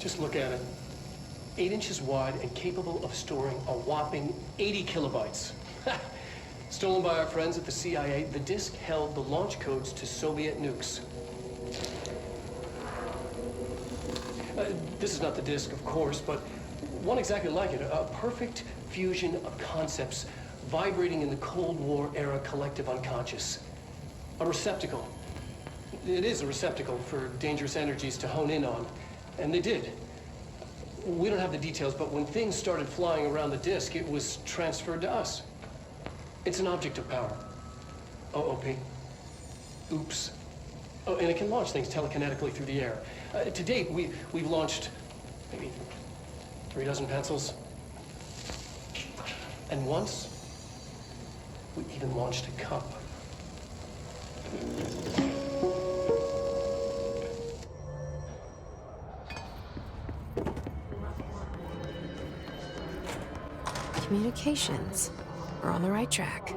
Just look at it. 8 inches wide and capable of storing a whopping 80 kilobytes. Stolen by our friends at the CIA, the disk held the launch codes to Soviet nukes. This is not the disk, of course, but one exactly like it. A perfect fusion of concepts vibrating in the Cold War era collective unconscious. A receptacle. It is a receptacle for dangerous energies to hone in on. And they did. We don't have the details, but when things started flying around the disk, it was transferred to us. It's an object of power. OOP. Oops. Oh, and it can launch things telekinetically through the air. To date, we've launched maybe 3 dozen pencils. And once, we even launched a cup. Communications. We're on the right track.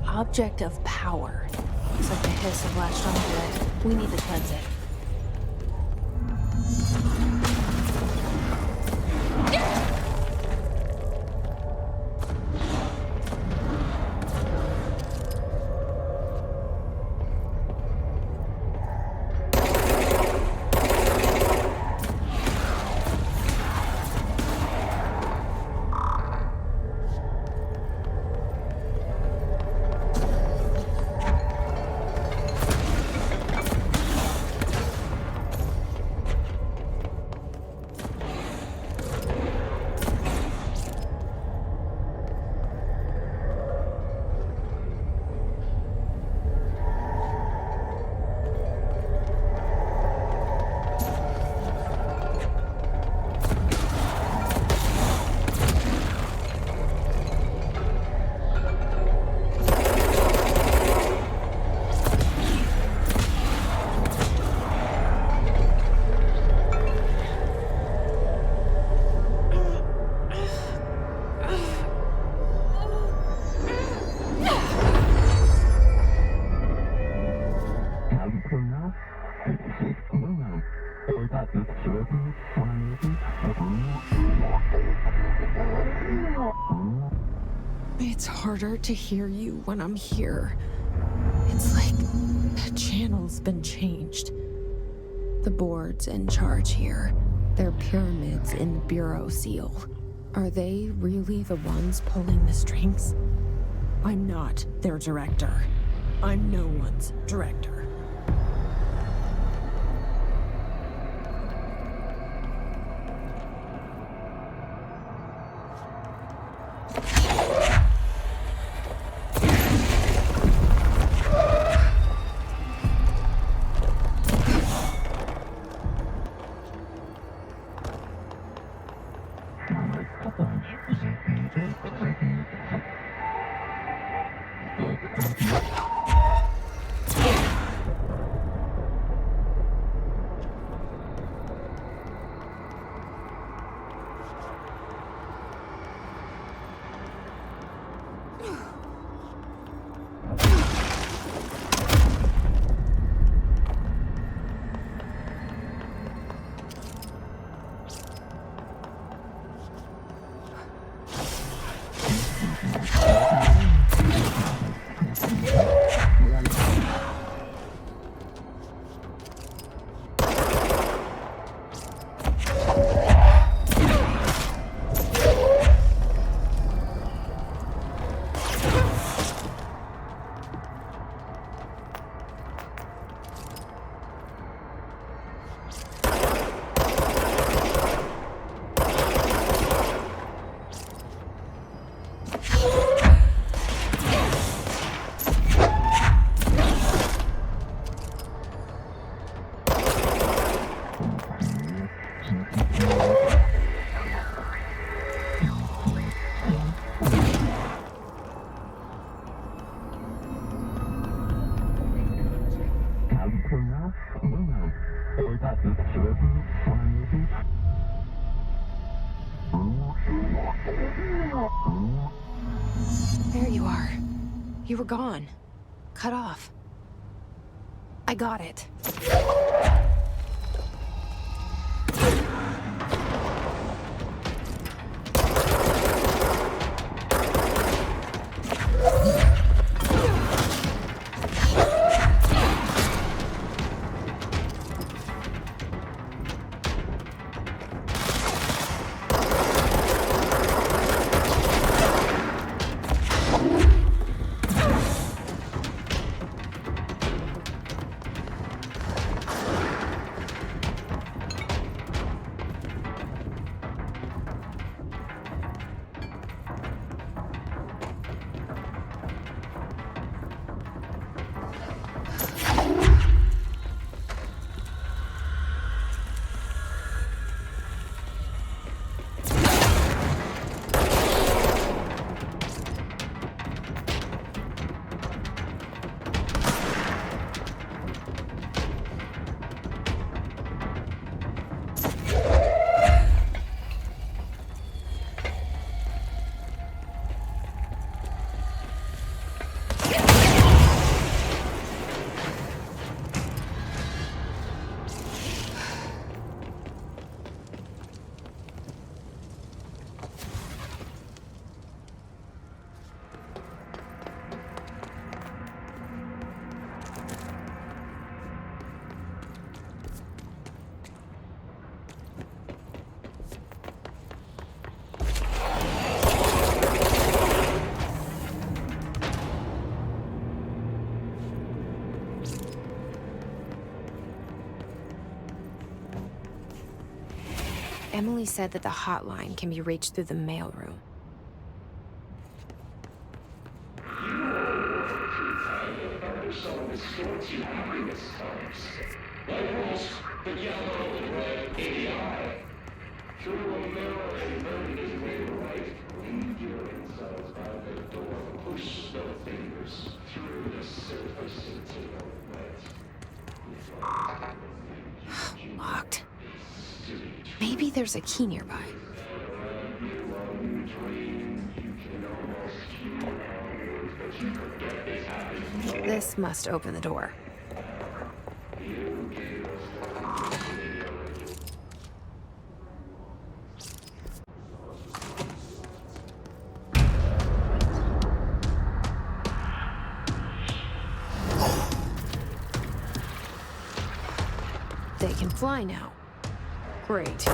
Object of power. Looks like the hiss have latched onto it. We need to cleanse it. It's harder to hear you when I'm here. It's like the channel's been changed. The board's in charge here. They're pyramids in the Bureau seal. Are they really the ones pulling the strings? I'm not their director. I'm no one's director. You were gone. Cut off. I got it. Emily said that the hotline can be reached through the mailroom. Locked. Maybe there's a key nearby. This must open the door. They can fly now. Great.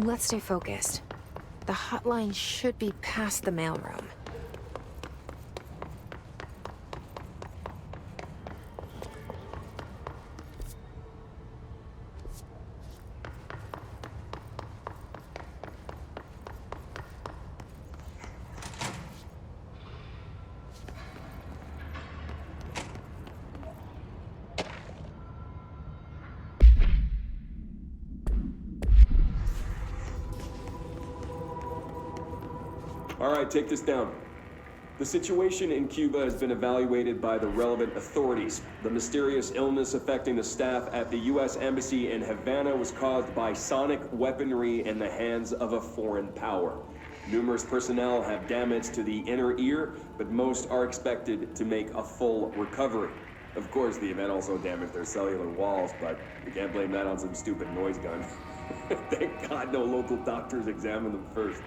Let's stay focused. The hotline should be past the mailroom. All right, take this down. The situation in Cuba has been evaluated by the relevant authorities. The mysterious illness affecting the staff at the U.S. Embassy in Havana was caused by sonic weaponry in the hands of a foreign power. Numerous personnel have damage to the inner ear, but most are expected to make a full recovery. Of course, the event also damaged their cellular walls, but you can't blame that on some stupid noise gun. Thank God no local doctors examined them first.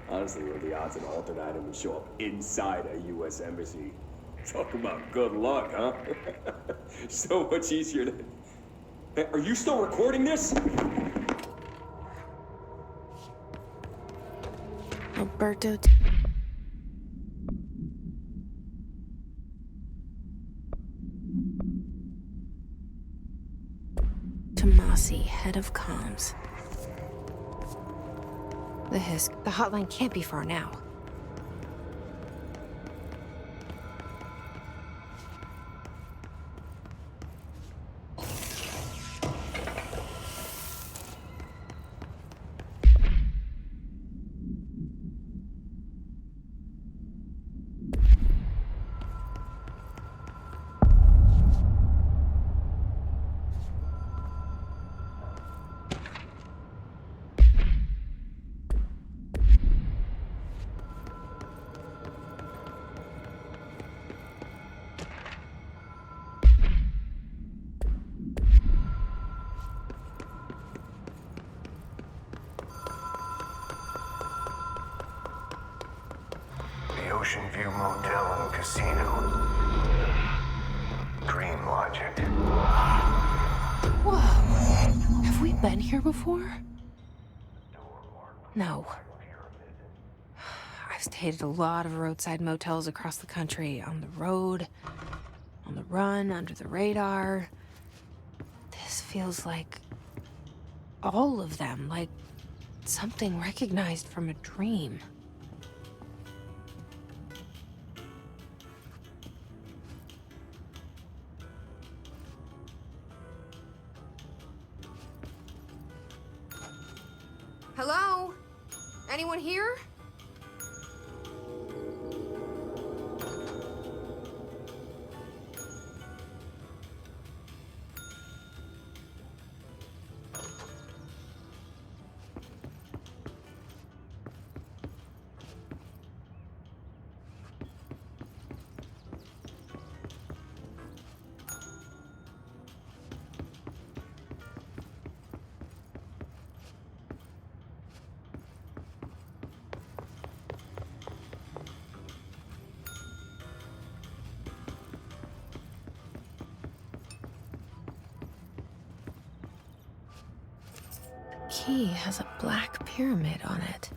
Honestly, what are the odds an alternate item would show up inside a U.S. embassy? Talk about good luck, huh? So much easier to... Hey, are you still recording this? Alberto... Tomasi, head of comms. The hotline can't be far now. Ocean View Motel and Casino. Dream logic. Whoa! Have we been here before? No. I've stayed at a lot of roadside motels across the country, on the road, on the run, under the radar. This feels like all of them, like something recognized from a dream. Hello? Anyone here? Key has a black pyramid on it.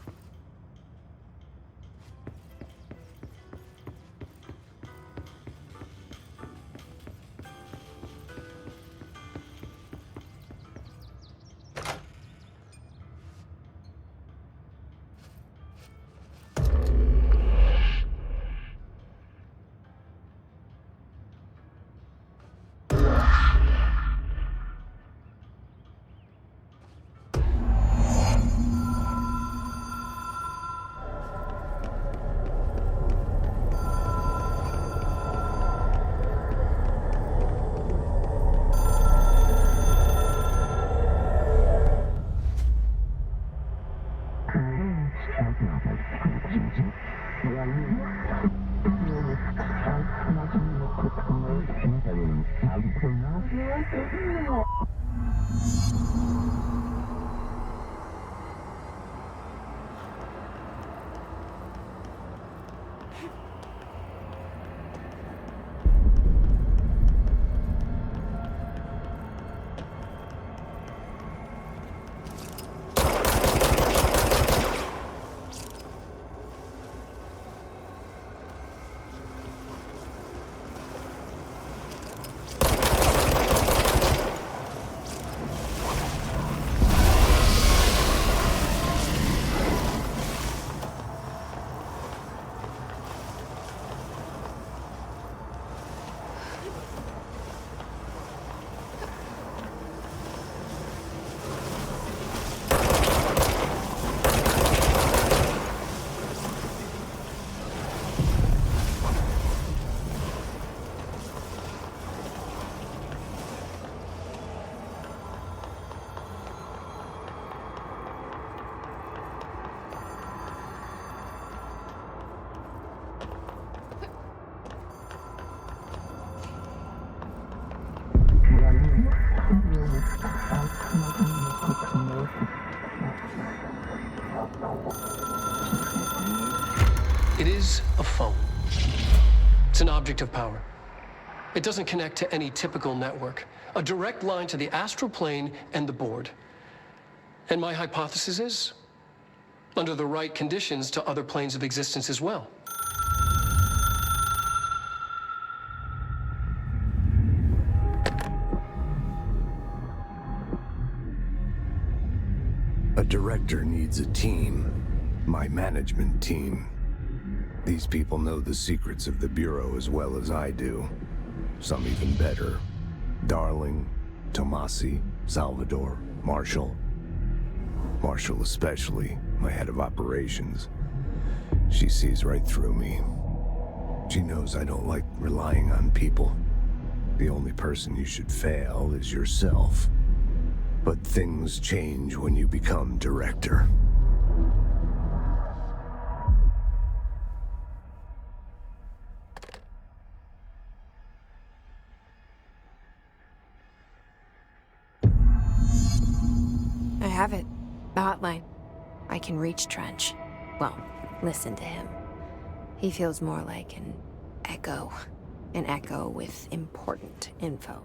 is a phone. It's an object of power. It doesn't connect to any typical network. A direct line to the astral plane and the board. And my hypothesis is, under the right conditions, to other planes of existence as well. A director needs a team. My management team. These people know the secrets of the Bureau as well as I do. Some even better. Darling, Tomasi, Salvador, Marshall. Marshall especially, my head of operations. She sees right through me. She knows I don't like relying on people. The only person you should fail is yourself. But things change when you become director. I have it. The hotline. I can reach Trench. Well, listen to him. He feels more like an echo. An echo with important info.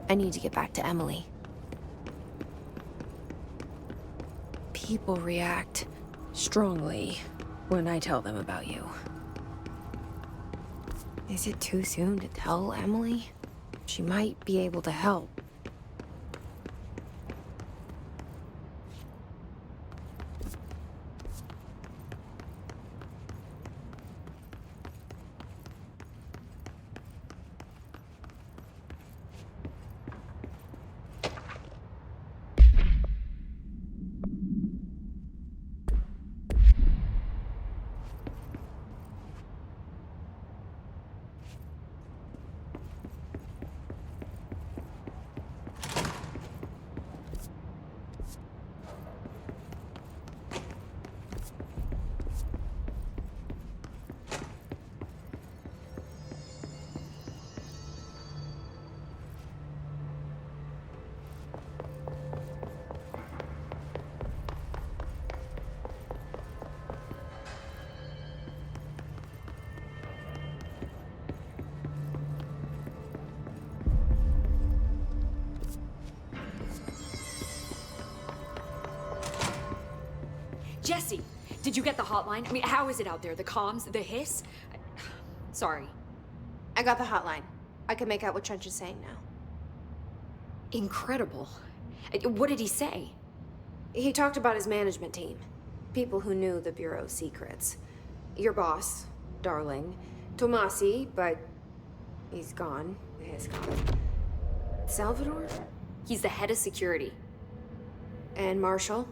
I need to get back to Emily. People react strongly when I tell them about you. Is it too soon to tell Emily? She might be able to help. Jesse, did you get the hotline? I mean, how is it out there? The comms, the hiss? Sorry. I got the hotline. I can make out what Trench is saying now. Incredible. What did he say? He talked about his management team. People who knew the Bureau's secrets. Your boss, Darling. Tomasi, but he's gone. He's gone. Salvador? He's the head of security. And Marshall?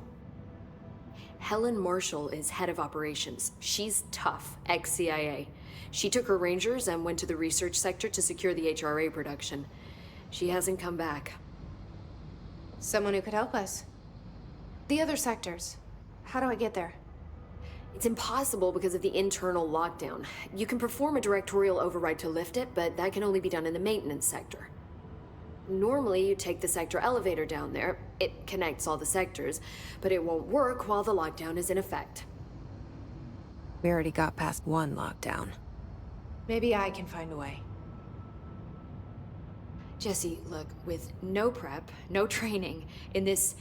Helen Marshall is head of operations. She's tough, ex-CIA. She took her Rangers and went to the research sector to secure the HRA production. She hasn't come back. Someone who could help us. The other sectors. How do I get there? It's impossible because of the internal lockdown. You can perform a directorial override to lift it, but that can only be done in the maintenance sector. Normally, you take the sector elevator down there. It connects all the sectors, but it won't work while the lockdown is in effect. We already got past one lockdown. Maybe I can find a way. Jesse, look, with no prep, no training, in this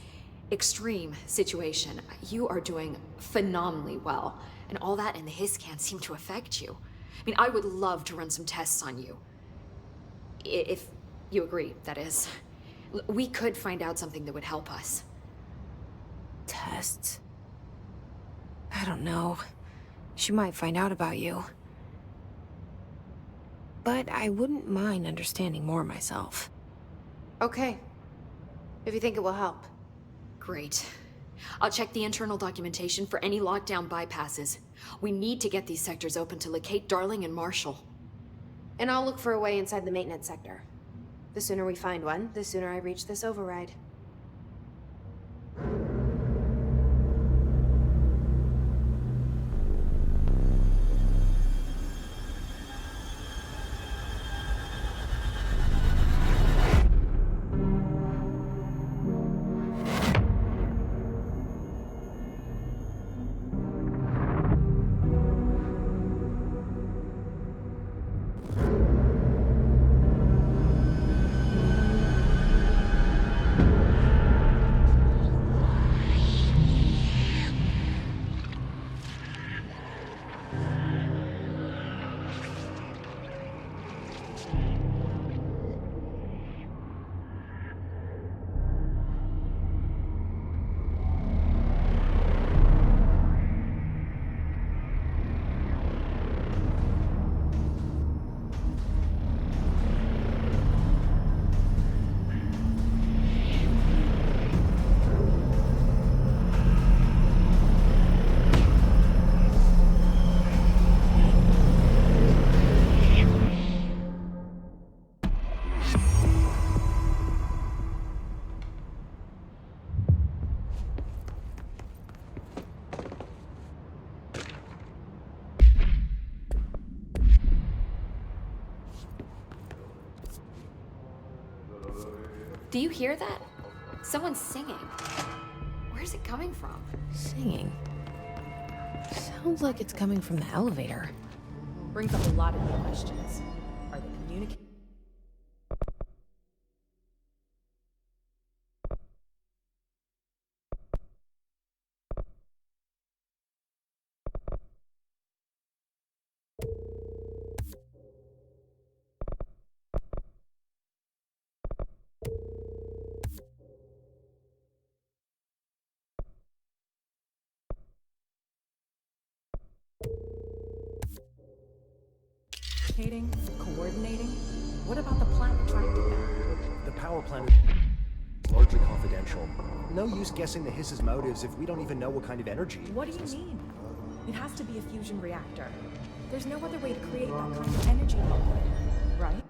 extreme situation, you are doing phenomenally well. And all that and the hiss can't seem to affect you. I mean, I would love to run some tests on you. If you agree, that is. We could find out something that would help us. Tests? I don't know. She might find out about you. But I wouldn't mind understanding more myself. Okay. If you think it will help. Great. I'll check the internal documentation for any lockdown bypasses. We need to get these sectors open to locate Darling and Marshall. And I'll look for a way inside the maintenance sector. The sooner we find one, the sooner I reach this override. Do you hear that? Someone's singing. Where's it coming from? Singing. Sounds like it's coming from the elevator. Brings up a lot of new questions. Are they communicating? Coordinating? What about the plan attracted them? The power plant is largely confidential. No use guessing the hiss's motives if we don't even know what kind of energy. What do you mean? It has to be a fusion reactor. There's no other way to create that kind of energy output, right?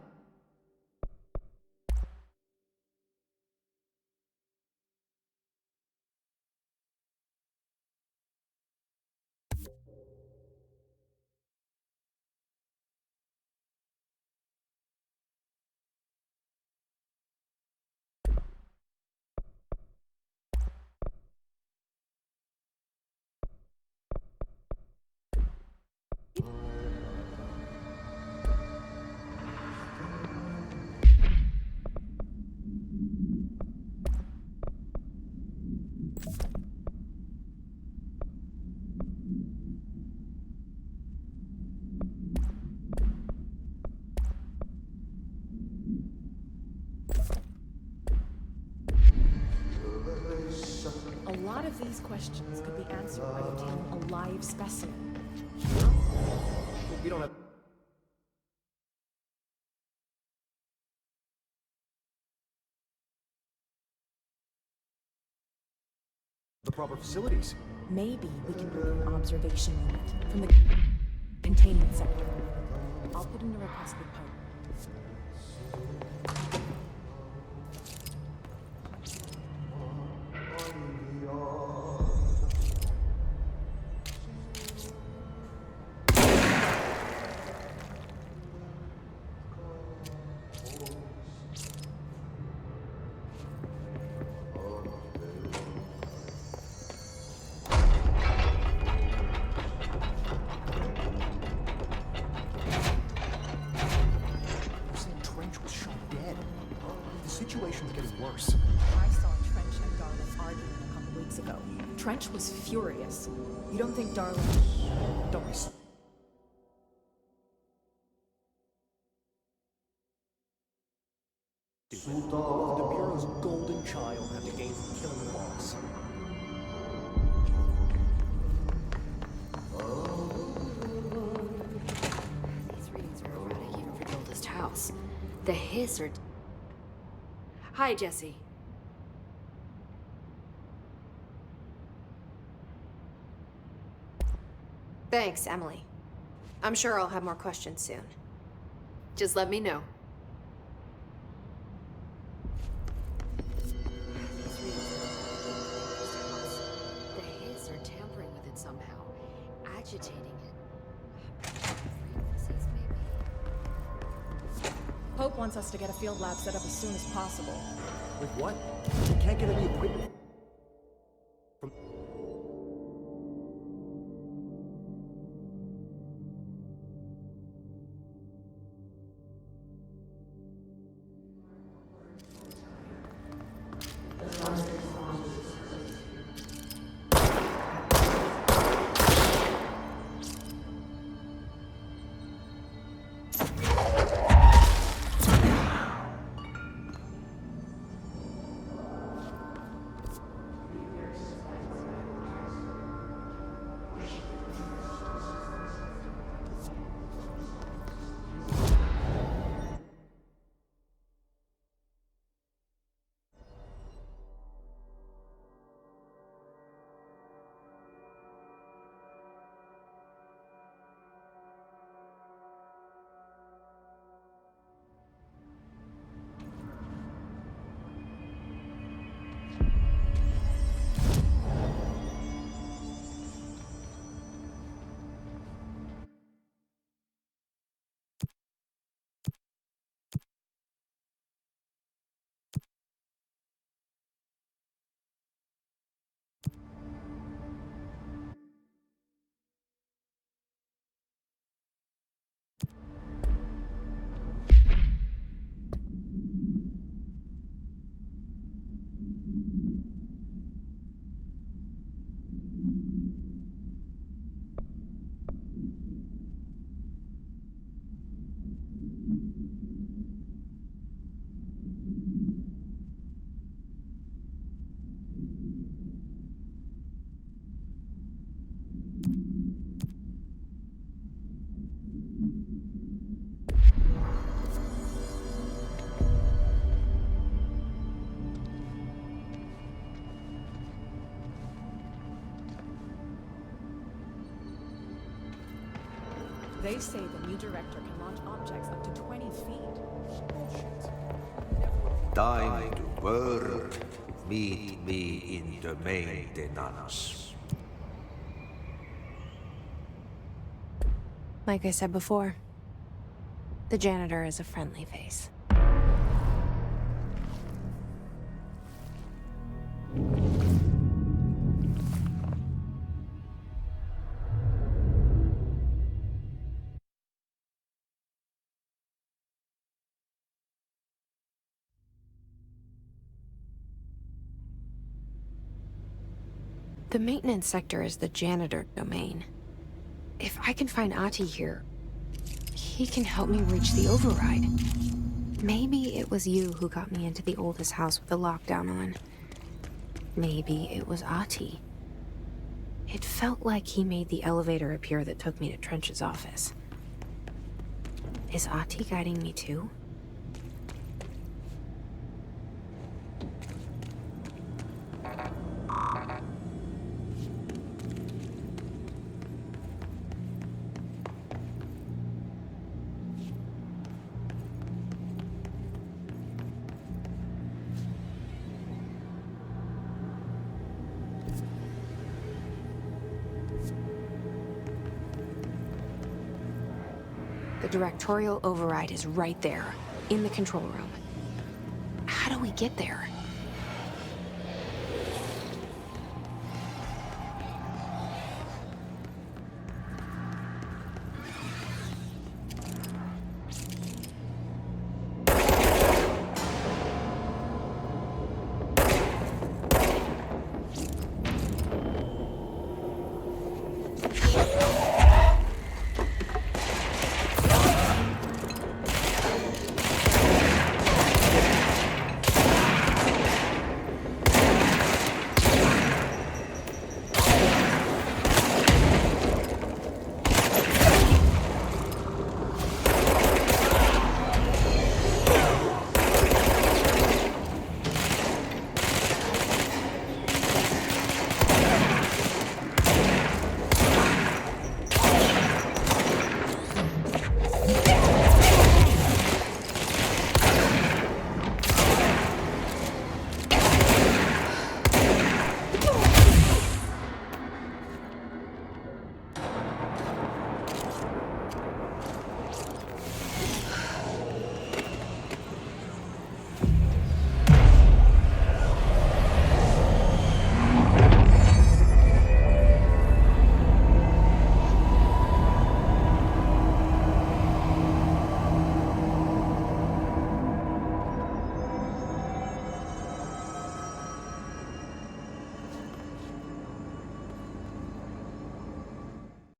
A lot of these questions could be answered by obtaining a live specimen. We don't have... the proper facilities. Maybe we can bring an observation unit from the containment sector. I'll put in a request with Poe. Trench was furious. You don't think Darling... Don't be... What would the Bureau's golden child have to gain from killing the boss? These readings are erratic even for the oldest house. The hiss are... Hi, Jesse. Thanks, Emily. I'm sure I'll have more questions soon. Just let me know. These readings are erratic even for the oldest house. The hiss are tampering with it somehow, agitating it. Frequencies, maybe. Pope wants us to get a field lab set up as soon as possible. With what? We can't get any equipment. They say the new director can launch objects up to 20 feet. Time to work. Meet me in the maintenance. Like I said before, the janitor is a friendly face. The maintenance sector is the janitor domain. If I can find Ahti here, he can help me reach the override. Maybe it was you who got me into the oldest house with the lockdown on. Maybe it was Ahti. It felt like he made the elevator appear that took me to Trench's office. Is Ahti guiding me too? The directorial override is right there, in the control room. How do we get there?